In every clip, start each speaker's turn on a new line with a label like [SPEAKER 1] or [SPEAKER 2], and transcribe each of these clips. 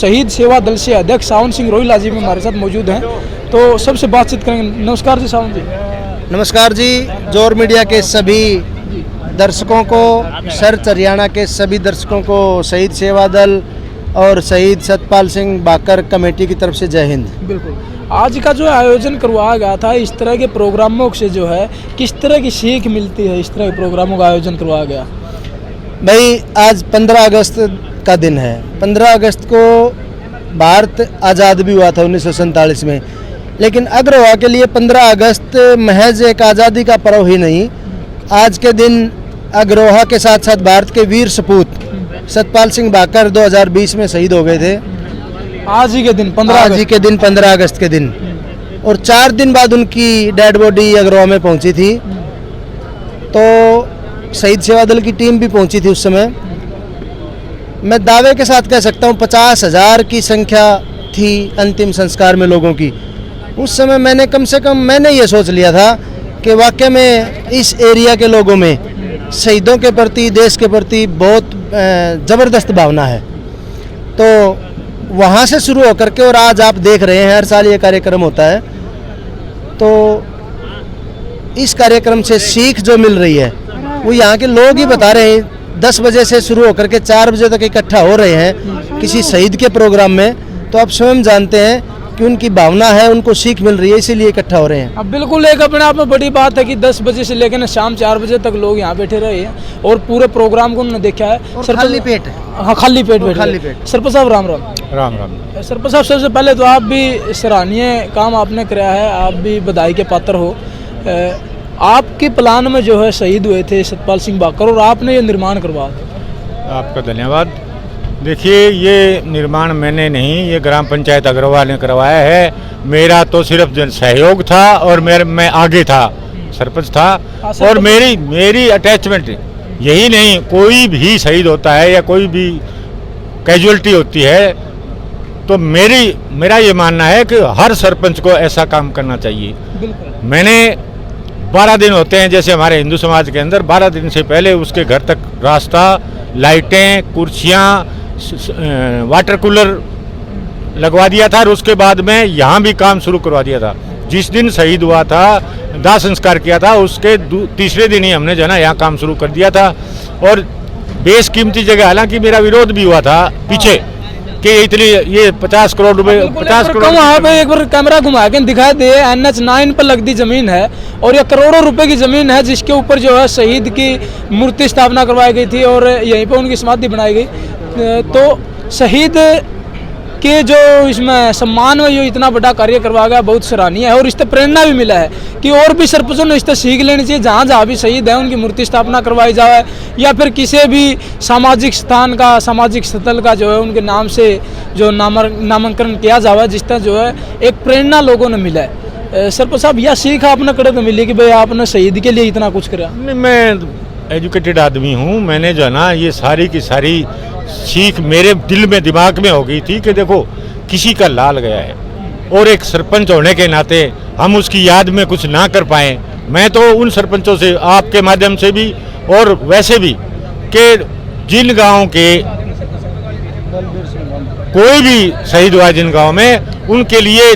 [SPEAKER 1] शहीद सेवा दल से अध्यक्ष सावन सिंह रोहिला जी भी हमारे साथ मौजूद हैं, तो सबसे बातचीत करेंगे। नमस्कार जी सावन जी।
[SPEAKER 2] नमस्कार जी। जोर मीडिया के सभी दर्शकों को, सर्च हरियाणा के सभी दर्शकों को शहीद सेवा दल और शहीद सतपाल सिंह बाकर कमेटी की तरफ से जय हिंद।
[SPEAKER 1] बिल्कुल, आज का जो आयोजन करवाया गया था, इस तरह के प्रोग्रामों से जो है किस तरह की सीख मिलती है? इस तरह के प्रोग्रामों का आयोजन करवाया गया।
[SPEAKER 2] भाई, आज 15 अगस्त का दिन है। 15 अगस्त को भारत आज़ाद भी हुआ था 1947 में, लेकिन अग्रवाह के लिए 15 अगस्त महज एक आज़ादी का पर्व ही नहीं, आज के दिन अग्रवाह के साथ साथ भारत के वीर सपूत सतपाल सिंह बाकर 2020 में शहीद हो गए थे।
[SPEAKER 1] आज ही के दिन
[SPEAKER 2] 15 अगस्त के दिन, और 4 दिन बाद उनकी डेड बॉडी अग्रवाह में पहुंची थी। तो शहीद सेवा दल की टीम भी पहुंची थी उस समय। मैं दावे के साथ कह सकता हूं 50,000 की संख्या थी अंतिम संस्कार में लोगों की। उस समय मैंने ये सोच लिया था कि वाकई में इस एरिया के लोगों में शहीदों के प्रति, देश के प्रति बहुत ज़बरदस्त भावना है। तो वहाँ से शुरू होकर के, और आज आप देख रहे हैं हर साल ये कार्यक्रम होता है, तो इस कार्यक्रम से सीख जो मिल रही है वो यहाँ के लोग ही बता रहे हैं। 10 बजे से शुरू होकर के 4 बजे तक इकट्ठा हो रहे हैं किसी शहीद के प्रोग्राम में, तो आप स्वयं जानते हैं कि उनकी भावना है, उनको सीख मिल रही है, इसीलिए इकट्ठा हो रहे हैं।
[SPEAKER 1] अब बिल्कुल एक अपने आप में बड़ी बात है कि 10 बजे से लेकर शाम 4 बजे तक लोग यहाँ बैठे रहे हैं और पूरे प्रोग्राम को उन्होंने देखा है।
[SPEAKER 2] खाली पेट।
[SPEAKER 1] हाँ, खाली पेट बैठे। सरपंच साहब राम राम।
[SPEAKER 3] राम राम।
[SPEAKER 1] सरपंच साहब, सबसे पहले तो आप भी सराहनीय काम आपने कराया है, आप भी बधाई के पात्र हो। आपके प्लान में जो है शहीद हुए थे सतपाल सिंह बाकर, और आपने ये निर्माण करवाया।
[SPEAKER 3] आपका धन्यवाद। देखिए, ये निर्माण मैंने नहीं, ये ग्राम पंचायत अग्रवाल ने करवाया है। मेरा तो सिर्फ सहयोग था, और मैं आगे था, सरपंच था, और मेरी अटैचमेंट यही नहीं। कोई भी शहीद होता है या कोई भी कैजुअलिटी होती है, तो मेरा ये मानना है कि हर सरपंच को ऐसा काम करना चाहिए। मैंने 12 दिन होते हैं, जैसे हमारे हिंदू समाज के अंदर 12 दिन से पहले उसके घर तक रास्ता, लाइटें, कुर्सियाँ, वाटर कूलर लगवा दिया था, और उसके बाद में यहाँ भी काम शुरू करवा दिया था। जिस दिन शहीद हुआ था, दाह संस्कार किया था, उसके तीसरे दिन ही हमने जो है ना यहाँ काम शुरू कर दिया था। और बेशकीमती जगह, हालांकि मेरा विरोध भी हुआ था पीछे कि इतनी ये 50 करोड़ रुपए, 50 करोड़
[SPEAKER 1] वहाँ पे एक बार कैमरा घुमा के दिखाई दे, NH 9 पर लगती जमीन है और ये करोड़ों रुपए की जमीन है, जिसके ऊपर जो है शहीद की मूर्ति स्थापना करवाई गई थी और यहीं पे उनकी समाधि बनाई गई। तो शहीद के जो इसमें सम्मान में जो इतना बड़ा कार्य करवाया गया, बहुत सराहनीय है, और इससे प्रेरणा भी मिला है कि और भी सरपंचों ने इससे सीख लेनी चाहिए। जहाँ जहाँ भी शहीद है उनकी मूर्ति स्थापना करवाई जाए, या फिर किसी भी सामाजिक स्थान का, सामाजिक स्थल का जो है उनके नाम से जो नामांकन किया जाए, जिस तरह जो है एक प्रेरणा लोगों ने मिला है। सरपंच साहब, यह सीख आपने कड़े तो मिली कि भाई आपने शहीद के लिए इतना कुछ करा?
[SPEAKER 3] मैं एजुकेटेड आदमी हूँ। मैंने जो है ना ये सारी की सारी सीख मेरे दिल में, दिमाग में हो गई थी कि देखो किसी का लाल गया है, और एक सरपंच होने के नाते हम उसकी याद में कुछ ना कर पाए। मैं तो उन सरपंचों से, आपके माध्यम से भी और वैसे भी, कि जिन गाँव के कोई भी शहीद हुआ जिन गाँव में, उनके लिए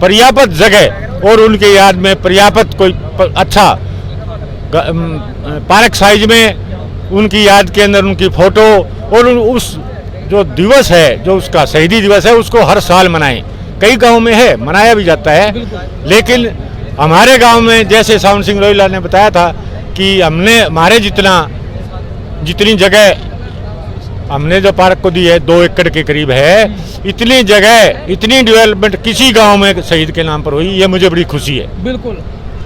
[SPEAKER 3] पर्याप्त जगह और उनके याद में पर्याप्त कोई अच्छा पार्क साइज में उनकी याद के अंदर उनकी फोटो, और उस जो दिवस है, जो उसका शहीदी दिवस है, उसको हर साल मनाएं। कई गांव में है, मनाया भी जाता है, लेकिन हमारे गांव में जैसे सावन सिंह रोहिला ने बताया था कि हमने हमारे जितनी जगह हमने जो पार्क को दी है, 2 एकड़ के करीब है, इतनी जगह, इतनी डेवलपमेंट किसी गाँव में शहीद के नाम पर हुई, ये मुझे बड़ी खुशी है।
[SPEAKER 1] बिल्कुल,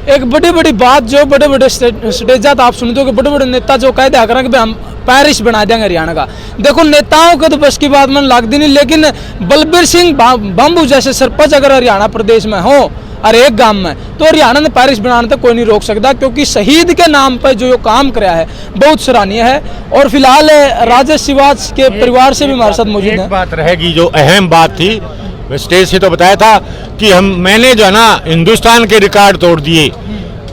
[SPEAKER 1] एक बड़ी बात जो बड़े स्टेजात आप सुनते हो कि बड़े नेता जो कह दिया करें कि हम पैरिस बना देंगे हरियाणा का। देखो, नेताओं को तो बस की बात में लगती नहीं, लेकिन बलबीर सिंह बम्बू जैसे सरपंच अगर हरियाणा प्रदेश में हो और एक गांव में, तो हरियाणा में पैरिस बनाने तक कोई नहीं रोक सकता, क्योंकि शहीद के नाम पर जो काम कराया है बहुत सराहनीय है। और फिलहाल राजेश शिवाज के परिवार से भी हमारे साथ मौजूद है।
[SPEAKER 3] एक बात रहेगी जो अहम बात थी, स्टेज से तो बताया था कि मैंने जो है ना हिंदुस्तान के रिकॉर्ड तोड़ दिए।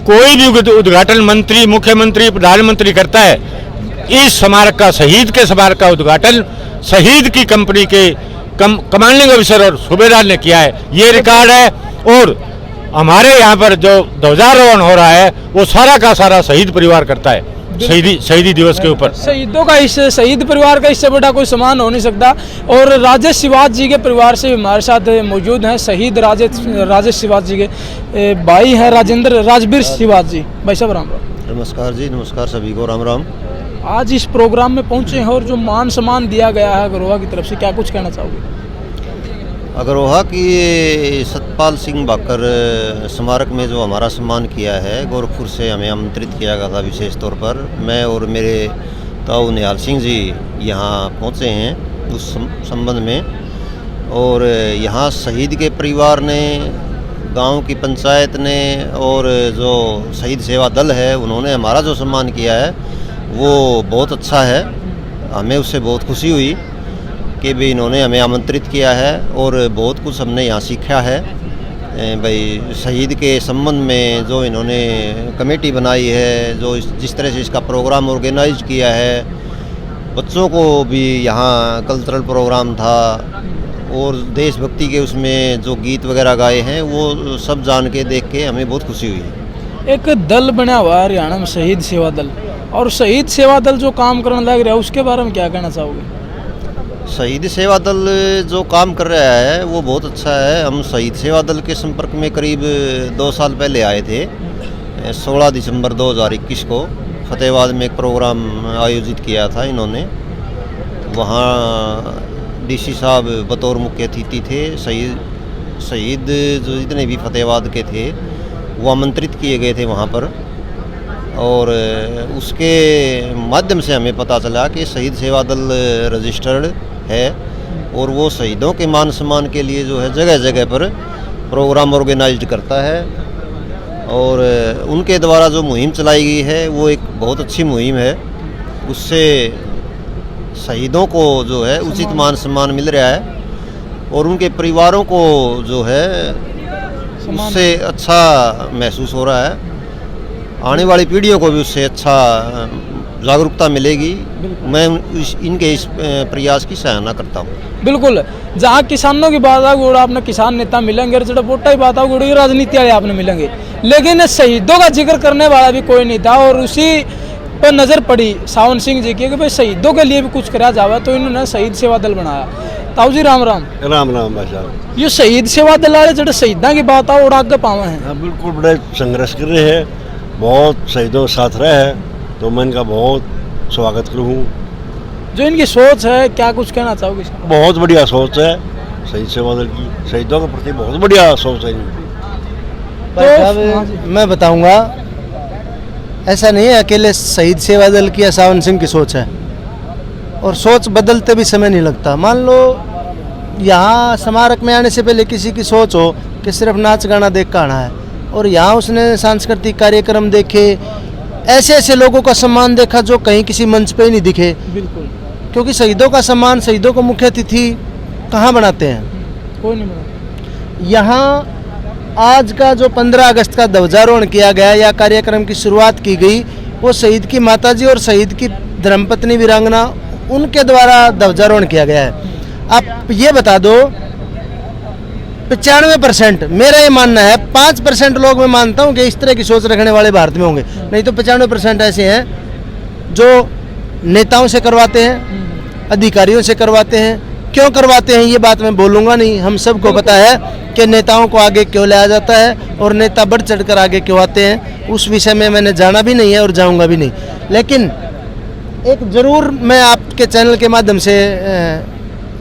[SPEAKER 3] कोई भी उद्घाटन मंत्री, मुख्यमंत्री, प्रधानमंत्री करता है, इस स्मारक का, शहीद के स्मारक का उद्घाटन शहीद की कंपनी के कमांडिंग ऑफिसर और सूबेदार ने किया है, ये रिकॉर्ड है। और हमारे यहाँ पर जो ध्वजारोहण हो रहा है वो सारा का सारा शहीद परिवार करता है, शहीदी दिवस के ऊपर।
[SPEAKER 1] शहीदों का इससे, शहीद परिवार का इससे बड़ा कोई सम्मान हो नहीं सकता। और राजेश शिवाज जी के परिवार से हमारे साथ मौजूद हैं शहीद राजेश शिवाज जी के भाई हैं राजवीर शिवाज जी। भाई साहब राम राम।
[SPEAKER 4] नमस्कार जी, नमस्कार सभी को, राम राम।
[SPEAKER 1] आज इस प्रोग्राम में पहुंचे हैं और जो मान सम्मान दिया गया है अग्रोहा की तरफ से, क्या कुछ कहना चाहोगे?
[SPEAKER 4] अग्रोहा की सतपाल सिंह बाकर स्मारक में जो हमारा सम्मान किया है, गोरखपुर से हमें आमंत्रित किया गया था विशेष तौर पर। मैं और मेरे ताऊ निहाल सिंह जी यहाँ पहुँचे हैं उस संबंध में। और यहाँ शहीद के परिवार ने, गांव की पंचायत ने और जो शहीद सेवा दल है उन्होंने हमारा जो सम्मान किया है वो बहुत अच्छा है। हमें उससे बहुत खुशी हुई कि भी इन्होंने हमें आमंत्रित किया है और बहुत कुछ हमने यहाँ सीखा है। भाई शहीद के संबंध में जो इन्होंने कमेटी बनाई है, जो जिस तरह से इसका प्रोग्राम ऑर्गेनाइज किया है, बच्चों को भी यहाँ कल्चरल प्रोग्राम था और देशभक्ति के उसमें जो गीत वगैरह गाए हैं वो सब जान के देख के हमें बहुत खुशी हुई।
[SPEAKER 1] एक दल बना हुआ है हरियाणा में, शहीद सेवा दल, और शहीद सेवा दल जो काम करने लग रहा है उसके बारे में क्या कहना चाहोगे?
[SPEAKER 4] शहीद सेवा दल जो काम कर रहा है वो बहुत अच्छा है। हम शहीद सेवा दल के संपर्क में करीब 2 साल पहले आए थे। 16 दिसंबर 2021 को फतेहाबाद में एक प्रोग्राम आयोजित किया था इन्होंने। वहाँ डीसी साहब बतौर मुख्य अतिथि थे। शहीद जो जितने भी फतेहाबाद के थे वो आमंत्रित किए गए थे वहाँ पर। और उसके माध्यम से हमें पता चला कि शहीद सेवा दल रजिस्टर्ड है और वो शहीदों के मान सम्मान के लिए जो है जगह जगह पर प्रोग्राम ऑर्गेनाइज्ड करता है। और उनके द्वारा जो मुहिम चलाई गई है वो एक बहुत अच्छी मुहिम है। उससे शहीदों को जो है उचित मान सम्मान मिल रहा है और उनके परिवारों को जो है उससे अच्छा महसूस हो रहा है। आने वाली पीढ़ियों को भी उससे अच्छा जागरूकता मिलेगी। मैं इनके इस प्रयास की सराहना करता हूँ।
[SPEAKER 1] बिल्कुल, जहाँ किसानों की बात आगे उड़ा आपने किसान नेता मिलेंगे, जड़ा वोटा की बात आगे उड़ी राजनीति वाले आपने मिलेंगे, लेकिन शहीदों का जिक्र करने वाला भी कोई नहीं था। और उसी पर नज़र पड़ी सावन सिंह जी की कि भाई शहीदों के लिए भी कुछ करा जावा, तो इन्होंने शहीद सेवा दल बनाया। ताऊ जी राम राम।
[SPEAKER 5] राम राम भाई साहब।
[SPEAKER 1] ये शहीद सेवा दल वाले जो शहीदा की बात आ उड़ा आगे पावे हैं।
[SPEAKER 5] बिल्कुल, बड़े संघर्ष कर रहे हैं, बहुत शहीदों के साथ रहे हैं, तो मैं इनका बहुत स्वागत करूँ।
[SPEAKER 1] जो इनकी सोच है, क्या कुछ कहना चाहोगे?
[SPEAKER 5] बहुत बढ़िया सोच है शहीद सेवा दल की, शहीदों के प्रति बहुत बढ़िया सोच है इनकी।
[SPEAKER 2] तो मैं बताऊंगा, ऐसा नहीं है अकेले शहीद सेवा दल की या सावन सिंह की सोच है, और सोच बदलते भी समय नहीं लगता। मान लो यहाँ स्मारक में आने से पहले किसी की सोच हो कि सिर्फ नाच गाना देख कर आना है, और यहाँ उसने सांस्कृतिक कार्यक्रम देखे, ऐसे ऐसे लोगों का सम्मान देखा जो कहीं किसी मंच पे ही नहीं दिखे।
[SPEAKER 1] बिल्कुल,
[SPEAKER 2] क्योंकि शहीदों का सम्मान, शहीदों को मुख्य अतिथि कहाँ बनाते हैं?
[SPEAKER 1] कोई नहीं बनाता।
[SPEAKER 2] यहाँ आज का जो 15 अगस्त का ध्वजारोहण किया गया या कार्यक्रम की शुरुआत की गई, वो शहीद की माताजी और शहीद की धर्मपत्नी वीरांगना उनके द्वारा ध्वजारोहण किया गया है। आप ये बता दो, 95% मेरा ये मानना है, 5% लोग मैं मानता हूँ कि इस तरह की सोच रखने वाले भारत में होंगे, नहीं तो 95% ऐसे हैं जो नेताओं से करवाते हैं, अधिकारियों से करवाते हैं। क्यों करवाते हैं ये बात मैं बोलूँगा नहीं, हम सबको पता है कि नेताओं को आगे क्यों लाया जाता है और नेता बढ़ चढ़कर आगे क्यों आते हैं। उस विषय में मैंने जाना भी नहीं है और जाऊँगा भी नहीं। लेकिन एक ज़रूर मैं आपके चैनल के माध्यम से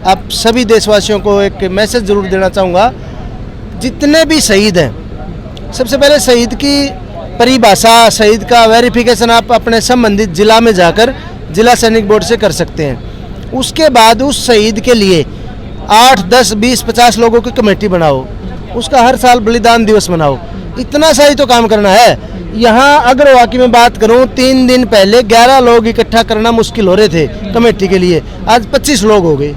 [SPEAKER 2] आप सभी देशवासियों को एक मैसेज ज़रूर देना चाहूँगा। जितने भी शहीद हैं, सबसे पहले शहीद की परिभाषा, शहीद का वेरिफिकेशन आप अपने संबंधित जिला में जाकर जिला सैनिक बोर्ड से कर सकते हैं। उसके बाद उस शहीद के लिए 8, 10, 20, 50 लोगों की कमेटी बनाओ, उसका हर साल बलिदान दिवस मनाओ। इतना सा ही तो काम करना है। यहाँ अग्रोहा की मैं बात करूँ, 3 दिन पहले 11 लोग इकट्ठा करना मुश्किल हो रहे थे कमेटी के लिए, आज 25 लोग हो गए।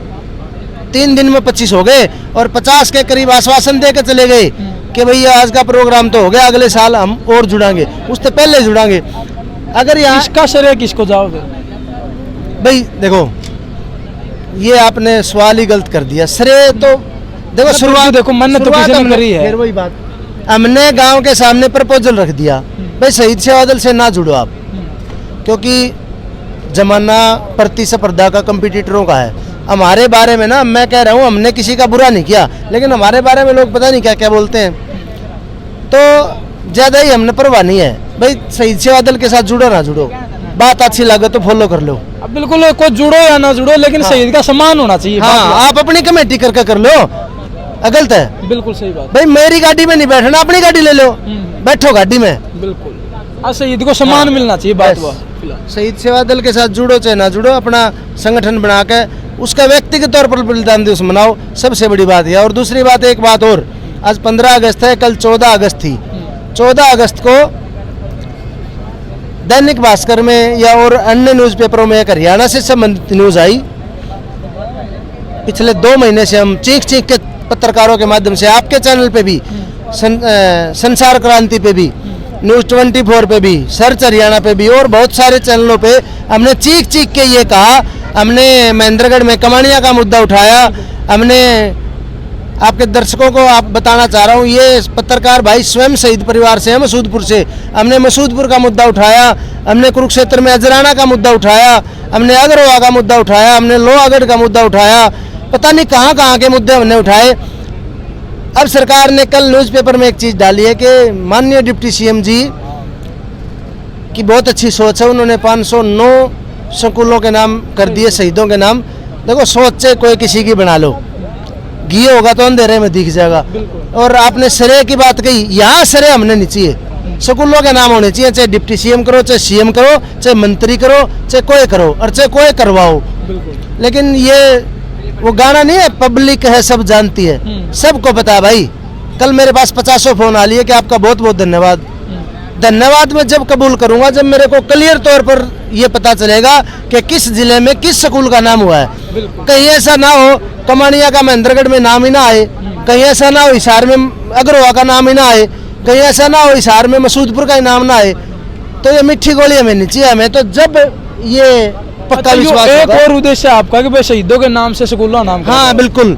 [SPEAKER 2] 3 दिन में 25 हो गए और 50 के करीब आश्वासन दे के चले गए कि भैया आज का प्रोग्राम तो हो गया, अगले साल हम और जुड़ाएंगे, उससे पहले जुड़ाएंगे। अगर यहाँ
[SPEAKER 1] इसका श्रेय किसको जाओगे?
[SPEAKER 2] भाई देखो, ये आपने सवाल ही गलत कर दिया। श्रेय तो देखो शुरुआत,
[SPEAKER 1] देखो मन्नत तो किसी ने करी है।
[SPEAKER 2] फिर वही बात, हमने गांव के सामने प्रपोजल रख दिया, भाई शहीद सेवा दल से ना जुड़ो आप, क्योंकि जमाना प्रतिस्पर्धा का, कंपटीटरों का है। हमारे बारे में ना, मैं कह रहा हूँ, हमने किसी का बुरा नहीं किया, लेकिन हमारे बारे में लोग पता नहीं क्या क्या बोलते हैं, तो ज़्यादा ही हमने परवाह नहीं है। भाई शहीद सेवा दल के साथ जुड़ो ना जुड़ो, बात अच्छी लगे तो फॉलो कर लो।
[SPEAKER 1] अब बिल्कुल कोई जुड़ो या ना जुड़ो, लेकिन शहीद का सम्मान होना चाहिए।
[SPEAKER 2] हाँ, आप अपनी कमेटी करके कर लो, गलत है।
[SPEAKER 1] बिल्कुल सही बात।
[SPEAKER 2] भाई मेरी गाड़ी में नहीं बैठना, अपनी गाड़ी ले लो, बैठो गाड़ी में।
[SPEAKER 1] बिल्कुल, आज शहीद को सम्मान मिलना चाहिए, बात हुआ।
[SPEAKER 2] शहीद सेवा दल के साथ जुड़ो चाहे ना जुड़ो, अपना संगठन बना के उसका व्यक्तिगत तौर पर बलिदान दिवस मनाओ, सबसे बड़ी बात है। और दूसरी बात, एक बात और, आज 15 अगस्त है, कल 14 अगस्त थी। 14 अगस्त को दैनिक भास्कर में या और अन्य न्यूज़पेपरों में एक हरियाणा से संबंधित न्यूज़ आई। पिछले 2 महीने से हम चीख चीख के पत्रकारों के माध्यम से, आपके चैनल पे भी, संसार क्रांति पे भी, न्यूज़ 24 पे भी, सर्च हरियाणा पे भी, और बहुत सारे चैनलों पे हमने चीख चीख के ये कहा। हमने महेंद्रगढ़ में कमानिया का मुद्दा उठाया। हमने आपके दर्शकों को आप बताना चाह रहा हूँ, ये पत्रकार भाई स्वयं शहीद परिवार से है, मसूदपुर से। हमने मसूदपुर का मुद्दा उठाया, हमने कुरुक्षेत्र में अजराना का मुद्दा उठाया, हमने अग्रवा का मुद्दा उठाया, हमने लोहागढ़ का मुद्दा उठाया, पता नहीं कहाँ कहाँ के मुद्दे हमने उठाए। अब सरकार ने कल न्यूज़पेपर में एक चीज़ डाली है कि माननीय डिप्टी सीएम जी की बहुत अच्छी सोच है, उन्होंने 509 स्कूलों के नाम कर दिए शहीदों के नाम। देखो, सोच से कोई किसी की बना लो, घी होगा तो अंधेरे में दिख जाएगा। और आपने श्रेय की बात कही, यहाँ श्रेय हमने नहीं चाहिए, स्कूलों के नाम होने चाहिए, चाहे डिप्टी सीएम करो, चाहे सीएम करो, चाहे मंत्री करो, चाहे कोई करो, और चाहे कोई करवाओ। लेकिन ये वो गाना नहीं है, पब्लिक है सब जानती है, सबको पता है भाई। कल मेरे पास 50 फोन आ लिए कि आपका बहुत बहुत धन्यवाद। धन्यवाद मैं जब कबूल करूंगा जब मेरे को क्लियर तौर पर ये पता चलेगा कि किस जिले में किस स्कूल का नाम हुआ है। कहीं ऐसा ना हो कमानिया का महेंद्रगढ़ में नाम ही ना आए, कहीं ऐसा ना हो हिसार में अग्रवा का नाम ही ना आए, कहीं ऐसा ना हो हिसार में मसूदपुर का ही नाम ना आए। तो ये मिट्टी गोली हमें नहीं चाहिए। हमें तो जब ये पक्का विश्वास
[SPEAKER 1] एक
[SPEAKER 2] होगा।
[SPEAKER 1] और उद्देश्य आपका कि भाई शहीदों के नाम से स्कूलों का नाम।
[SPEAKER 2] हाँ बिल्कुल,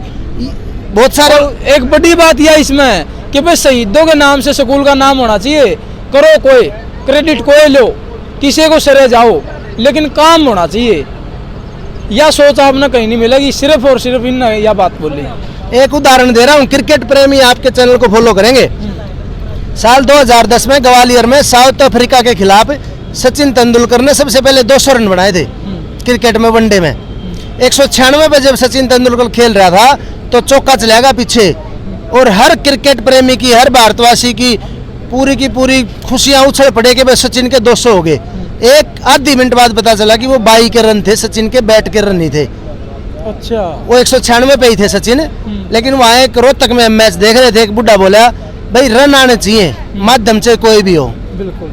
[SPEAKER 2] बहुत सारे।
[SPEAKER 1] एक बड़ी बात यह इसमें कि भाई शहीदों के नाम से स्कूल का नाम होना चाहिए। करो कोई क्रेडिट कोई लो, किसी को सरे जाओ, लेकिन काम होना चाहिए। यह सोच आपने कहीं नहीं मिलेगी, सिर्फ और सिर्फ इन यह बात बोली।
[SPEAKER 2] एक उदाहरण दे रहा हूँ, क्रिकेट प्रेमी आपके चैनल को फॉलो करेंगे। साल 2010 में ग्वालियर में साउथ अफ्रीका के खिलाफ सचिन तेंदुलकर ने सबसे पहले 200 रन बनाए थे क्रिकेट में, वनडे में। 196 पे जब सचिन तेंदुलकर खेल रहा था तो चौका चलेगा पीछे, और हर क्रिकेट प्रेमी की, हर भारतवासी की पूरी खुशियां उछल पड़े कि भाई सचिन के 200 हो गए। एक आधी मिनट बाद पता चला कि वो 22 के रन थे, सचिन के बैट के रन नहीं थे।
[SPEAKER 1] अच्छा, वो
[SPEAKER 2] 196 पे ही थे सचिन। लेकिन वहाँ एक रोहतक में मैच देख रहे थे, एक बुढ़ा बोला भाई रन आने चाहिए, माध्यम से कोई भी हो।
[SPEAKER 1] बिल्कुल,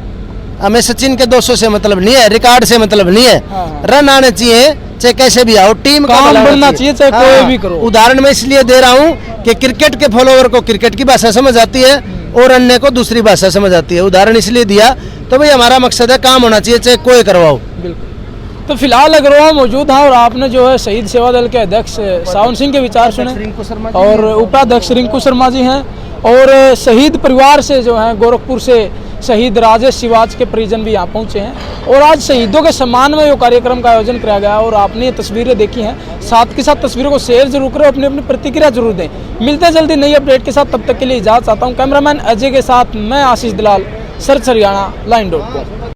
[SPEAKER 2] हमें सचिन के 200 से मतलब नहीं है, रिकॉर्ड से मतलब नहीं है।
[SPEAKER 1] हाँ।
[SPEAKER 2] रन आने चाहिए, चाहे कैसे भी आओ, टीम का
[SPEAKER 1] काम बनना चाहिए, चाहे कोई भी करो।
[SPEAKER 2] उदाहरण मैं इसलिए दे रहा हूँ कि क्रिकेट के फॉलोवर को क्रिकेट की भाषा समझ आती है और अन्य को दूसरी भाषा समझ आती है। उदाहरण इसलिए दिया, तो भाई हमारा मकसद है काम होना चाहिए, चाहे कोई करवाओ।
[SPEAKER 1] बिल्कुल। तो फिलहाल अग्रवा मौजूद हैं और आपने जो है शहीद सेवा दल के अध्यक्ष सावन सिंह के विचार सुने, और उपाध्यक्ष रिंकू शर्मा जी हैं, और शहीद परिवार से जो है गोरखपुर से शहीद राजेश शिवाज के परिजन भी यहाँ पहुँचे हैं। और आज शहीदों के सम्मान में जो कार्यक्रम का आयोजन किया गया, और आपने ये तस्वीरें देखी हैं, साथ के साथ तस्वीरों को शेयर जरूर करें, अपनी अपनी प्रतिक्रिया जरूर दें। मिलते हैं जल्दी नई अपडेट के साथ, तब तक के लिए इजाज़त चाहता हूँ। कैमरामैन अजय के साथ मैं आशीष दलाल, सर्च हरियाणा, लाइन.com।